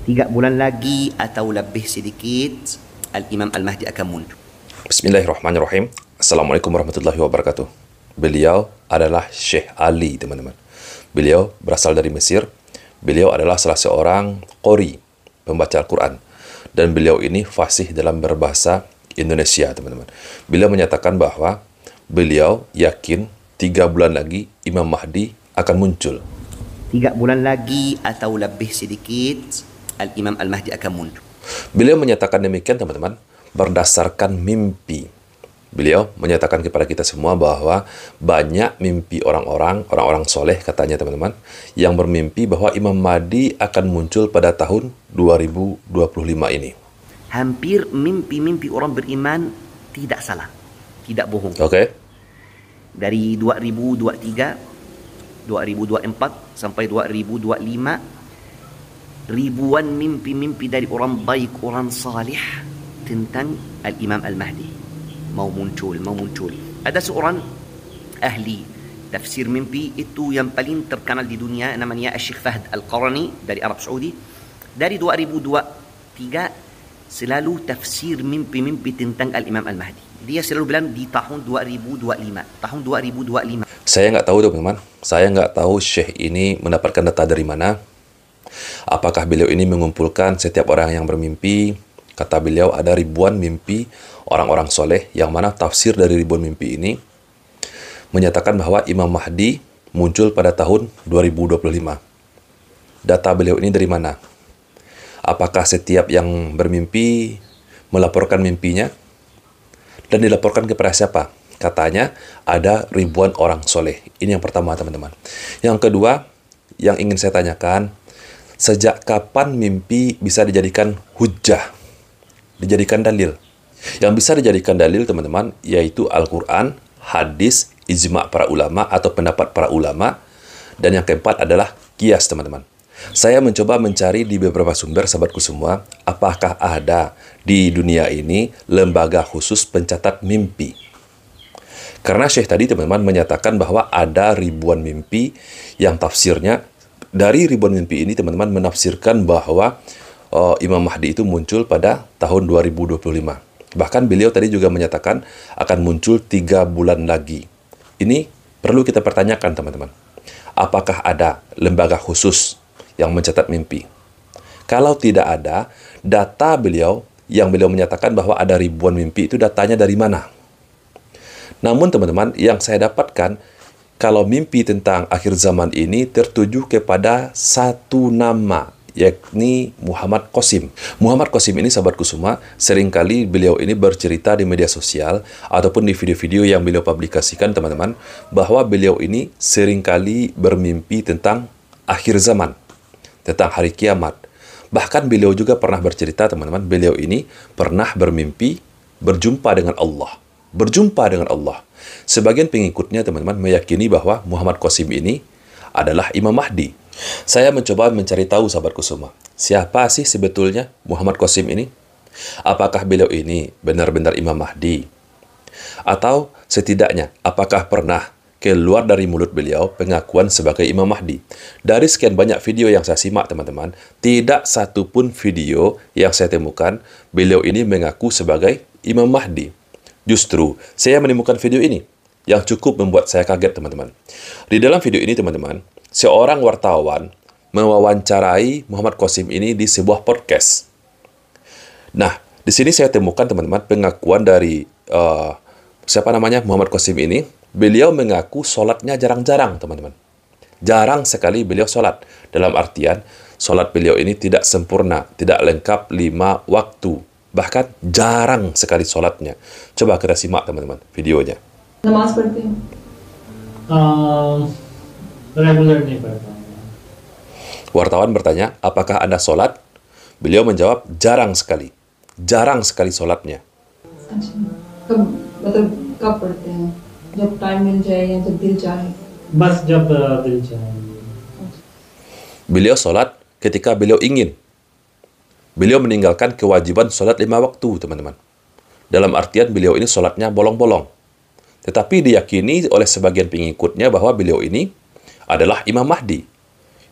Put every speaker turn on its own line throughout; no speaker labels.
3 bulan lagi atau lebih sedikit Al-Imam Al-Mahdi akan muncul.
Bismillahirrahmanirrahim. Assalamualaikum warahmatullahi wabarakatuh. Beliau adalah Syekh Ali, teman-teman. Beliau berasal dari Mesir. Beliau adalah salah seorang qori, pembaca Al-Quran. Dan beliau ini fasih dalam berbahasa Indonesia, teman-teman. Beliau menyatakan bahwa beliau yakin 3 bulan lagi Imam Mahdi akan muncul.
3 bulan lagi atau lebih sedikit Al-Imam Al-Mahdi akan muncul.
Beliau menyatakan demikian, teman-teman, berdasarkan mimpi. Beliau menyatakan kepada kita semua bahwa banyak mimpi orang-orang soleh, katanya, teman-teman, yang bermimpi bahwa Imam Mahdi akan muncul pada tahun 2025 ini.
Hampir mimpi-mimpi orang beriman tidak salah, tidak bohong.
Oke.
Dari 2023, 2024 sampai 2025, ribuan mimpi-mimpi dari orang baik, orang salih tentang Al-Imam Al-Mahdi mau muncul. Ada seorang ahli tafsir mimpi itu yang paling terkenal di dunia, namanya Syekh Fahd Al-Qarani dari Arab Saudi. Dari 2023 selalu tafsir mimpi-mimpi tentang Al-Imam Al-Mahdi. Dia selalu bilang di tahun 2025.
Saya nggak tahu, teman-teman. Saya nggak tahu Syekh ini mendapatkan data dari mana. Apakah beliau ini mengumpulkan setiap orang yang bermimpi? Kata beliau ada ribuan mimpi orang-orang soleh, yang mana tafsir dari ribuan mimpi ini menyatakan bahwa Imam Mahdi muncul pada tahun 2025. Data beliau ini dari mana? Apakah setiap yang bermimpi melaporkan mimpinya? Dan dilaporkan kepada siapa? Katanya ada ribuan orang soleh. Ini yang pertama, teman-teman. Yang kedua, yang ingin saya tanyakan, sejak kapan mimpi bisa dijadikan hujjah? Dijadikan dalil. Yang bisa dijadikan dalil, teman-teman, yaitu Al-Quran, hadis, ijma' para ulama atau pendapat para ulama. Dan yang keempat adalah qiyas, teman-teman. Saya mencoba mencari di beberapa sumber, sahabatku semua, apakah ada di dunia ini lembaga khusus pencatat mimpi. Karena Syekh tadi, teman-teman, menyatakan bahwa ada ribuan mimpi yang tafsirnya, dari ribuan mimpi ini, teman-teman, menafsirkan bahwa Imam Mahdi itu muncul pada tahun 2025. Bahkan beliau tadi juga menyatakan akan muncul 3 bulan lagi. Ini perlu kita pertanyakan, teman-teman. Apakah ada lembaga khusus yang mencatat mimpi? Kalau tidak ada, data beliau yang beliau menyatakan bahwa ada ribuan mimpi itu datanya dari mana? Namun, teman-teman, yang saya dapatkan, kalau mimpi tentang akhir zaman ini tertuju kepada satu nama, yakni Muhammad Qasim. Muhammad Qasim ini, sahabatku semua, seringkali beliau ini bercerita di media sosial ataupun di video-video yang beliau publikasikan, teman-teman, bahwa beliau ini seringkali bermimpi tentang akhir zaman, tentang hari kiamat. Bahkan beliau juga pernah bercerita, teman-teman, beliau ini pernah bermimpi berjumpa dengan Allah. Sebagian pengikutnya, teman-teman, meyakini bahwa Muhammad Qasim ini adalah Imam Mahdi. Saya mencoba mencari tahu, sahabatku semua, siapa sih sebetulnya Muhammad Qasim ini? Apakah beliau ini benar-benar Imam Mahdi? Atau setidaknya, apakah pernah keluar dari mulut beliau pengakuan sebagai Imam Mahdi? Dari sekian banyak video yang saya simak, teman-teman, tidak satu pun video yang saya temukan beliau ini mengaku sebagai Imam Mahdi. Justru, saya menemukan video ini yang cukup membuat saya kaget, teman-teman. Di dalam video ini, teman-teman, seorang wartawan mewawancarai Muhammad Qasim ini di sebuah podcast. Nah, di sini saya temukan, teman-teman, pengakuan dari Muhammad Qasim ini. Beliau mengaku sholatnya jarang-jarang, teman-teman. Jarang sekali beliau sholat. Dalam artian, sholat beliau ini tidak sempurna, tidak lengkap 5 waktu. Bahkan jarang sekali sholatnya. Coba kita simak, teman-teman, videonya.
नमाज पढ़ते हैं रेगुलर नहीं पढ़ता हूँ.
Wartawan bertanya, apakah Anda sholat? Beliau menjawab, jarang sekali sholatnya.
अच्छा कब मतलब कब पढ़ते हैं जब टाइम मिल जाए या जब दिल चाहे बस जब दिल चाहे.
Beliau sholat ketika beliau ingin. Beliau meninggalkan kewajiban sholat 5 waktu, teman-teman. Dalam artian beliau ini sholatnya bolong-bolong. Tetapi diyakini oleh sebagian pengikutnya bahwa beliau ini adalah Imam Mahdi.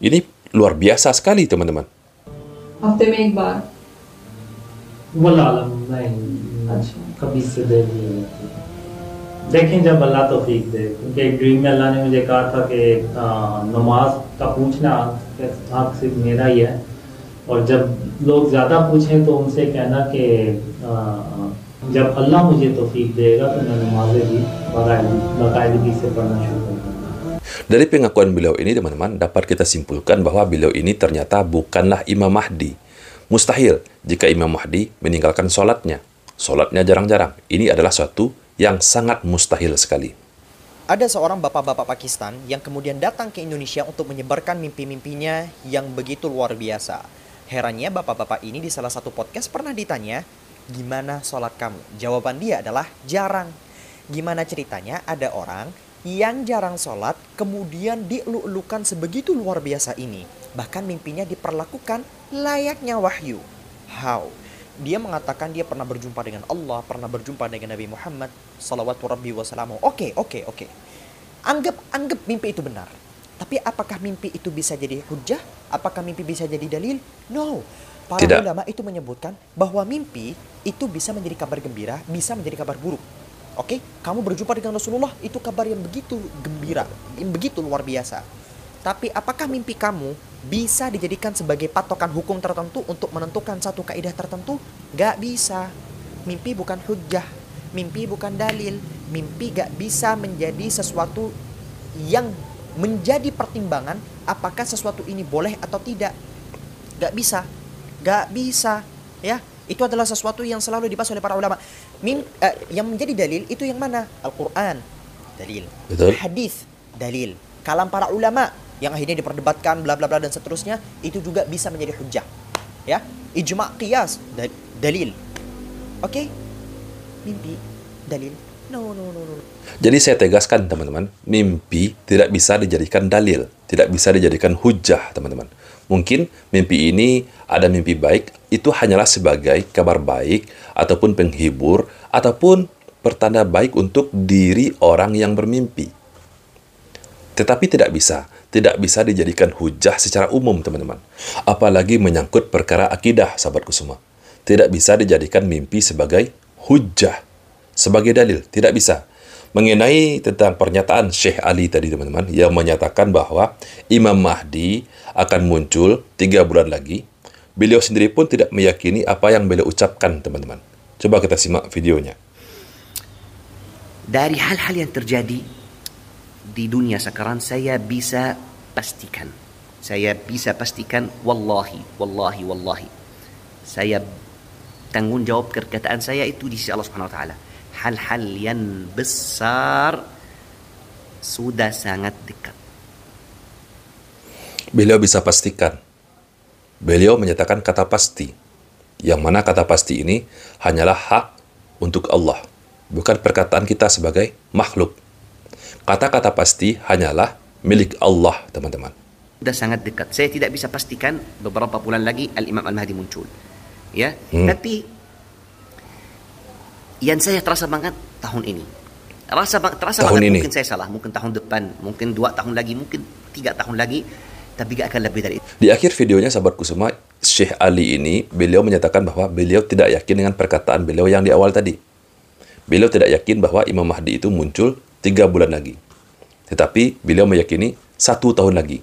Ini luar biasa sekali, teman-teman.
हफ्ते में एक बार?
वल्लाह आलम नहीं,
अच्छा।
कभी से देर नहीं होती। देखें जब अल्लाह तौफीक दे, क्योंकि एक ड्रीम में अल्लाह ने मुझे कहा था कि नमाज का पूछना हक सिर्फ मेरा ही है, और जब लोग ज़्यादा पूछें तो उनसे कहना कि जब अल्लाह मुझे तौफीक देगा तो मैं नमाजें भी बाकायदगी से पढ़ना शुरू कर दूँगा।
Dari pengakuan beliau ini, teman-teman, dapat kita simpulkan bahwa beliau ini ternyata bukanlah Imam Mahdi. Mustahil jika Imam Mahdi meninggalkan sholatnya. Sholatnya jarang-jarang. Ini adalah suatu yang sangat mustahil sekali.
Ada seorang bapak-bapak Pakistan yang kemudian datang ke Indonesia untuk menyebarkan mimpi-mimpinya yang begitu luar biasa. Herannya bapak-bapak ini di salah satu podcast pernah ditanya, gimana sholat kamu? Jawaban dia adalah jarang. Gimana ceritanya ada orang yang jarang sholat kemudian dieluk-elukan sebegitu luar biasa ini. Bahkan mimpinya diperlakukan layaknya wahyu. How? Dia mengatakan dia pernah berjumpa dengan Allah, pernah berjumpa dengan Nabi Muhammad salawatu rabbi wassalamu. Oke. Anggap mimpi itu benar. Tapi apakah mimpi itu bisa jadi hujjah? Apakah mimpi bisa jadi dalil? No. Para ulama itu menyebutkan bahwa mimpi itu bisa menjadi kabar gembira, bisa menjadi kabar buruk. Oke, kamu berjumpa dengan Rasulullah, itu kabar yang begitu gembira, yang begitu luar biasa. Tapi apakah mimpi kamu bisa dijadikan sebagai patokan hukum tertentu untuk menentukan satu kaidah tertentu? Gak bisa. Mimpi bukan hujjah, mimpi bukan dalil, mimpi gak bisa menjadi sesuatu yang menjadi pertimbangan apakah sesuatu ini boleh atau tidak. Gak bisa, ya. Itu adalah sesuatu yang selalu dibahas oleh para ulama. Yang menjadi dalil itu yang mana? Al-Quran, dalil.
Betul.
Hadis, dalil. Kalam para ulama yang akhirnya diperdebatkan, bla bla bla dan seterusnya, itu juga bisa menjadi hujjah. Ya, ijma' qiyas, dalil. Oke? Mimpi, dalil. No.
Jadi saya tegaskan, teman-teman, mimpi tidak bisa dijadikan dalil, tidak bisa dijadikan hujjah, teman-teman. Mungkin mimpi ini ada mimpi baik, itu hanyalah sebagai kabar baik, ataupun penghibur, ataupun pertanda baik untuk diri orang yang bermimpi. Tetapi tidak bisa dijadikan hujjah secara umum, teman-teman. Apalagi menyangkut perkara akidah, sahabatku semua. Tidak bisa dijadikan mimpi sebagai hujjah, sebagai dalil, tidak bisa. Mengenai tentang pernyataan Syekh Ali tadi, teman-teman, yang menyatakan bahwa Imam Mahdi akan muncul 3 bulan lagi, beliau sendiri pun tidak meyakini apa yang beliau ucapkan, teman-teman. Coba kita simak videonya.
Dari hal-hal yang terjadi di dunia sekarang, saya bisa pastikan, wallahi, saya tanggung jawab perkataan saya itu di sisi Allah Subhanahu wa taala. Hal-hal yang besar sudah sangat dekat.
Beliau bisa pastikan. Beliau menyatakan kata pasti. Yang mana kata pasti ini hanyalah hak untuk Allah, bukan perkataan kita sebagai makhluk. Kata-kata pasti hanyalah milik Allah, teman-teman.
Sudah sangat dekat. Saya tidak bisa pastikan beberapa bulan lagi Al-Imam Al-Mahdi muncul. Ya, tapi yang saya terasa banget tahun ini. Terasa banget, mungkin saya salah, mungkin tahun depan, mungkin 2 tahun lagi, mungkin 3 tahun lagi, tapi gak akan lebih dari itu.
Di akhir videonya, sahabatku semua, Syekh Ali ini, beliau menyatakan bahwa beliau tidak yakin dengan perkataan beliau yang di awal tadi. Beliau tidak yakin bahwa Imam Mahdi itu muncul 3 bulan lagi. Tetapi beliau meyakini 1 tahun lagi.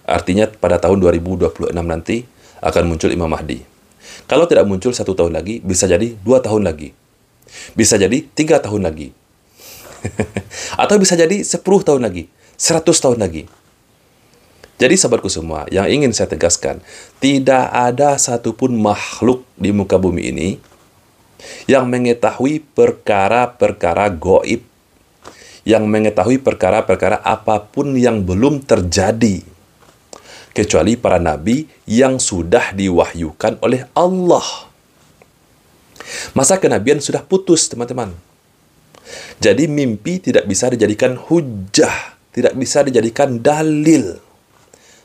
Artinya pada tahun 2026 nanti akan muncul Imam Mahdi. Kalau tidak muncul 1 tahun lagi, bisa jadi 2 tahun lagi. Bisa jadi 3 tahun lagi. Atau bisa jadi 10 tahun lagi, 100 tahun lagi. Jadi sahabatku semua, yang ingin saya tegaskan, tidak ada satupun makhluk di muka bumi ini yang mengetahui perkara-perkara gaib, yang mengetahui perkara-perkara apapun yang belum terjadi, kecuali para nabi yang sudah diwahyukan oleh Allah. Masa kenabian sudah putus, teman-teman. Jadi mimpi tidak bisa dijadikan hujjah, tidak bisa dijadikan dalil.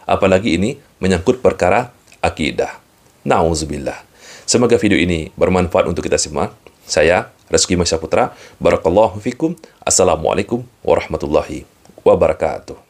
Apalagi ini menyangkut perkara akidah. Nauzubillah. Semoga video ini bermanfaat untuk kita semua. Saya, Reski Masya Putra. Barakallahu fikum. Assalamualaikum warahmatullahi wabarakatuh.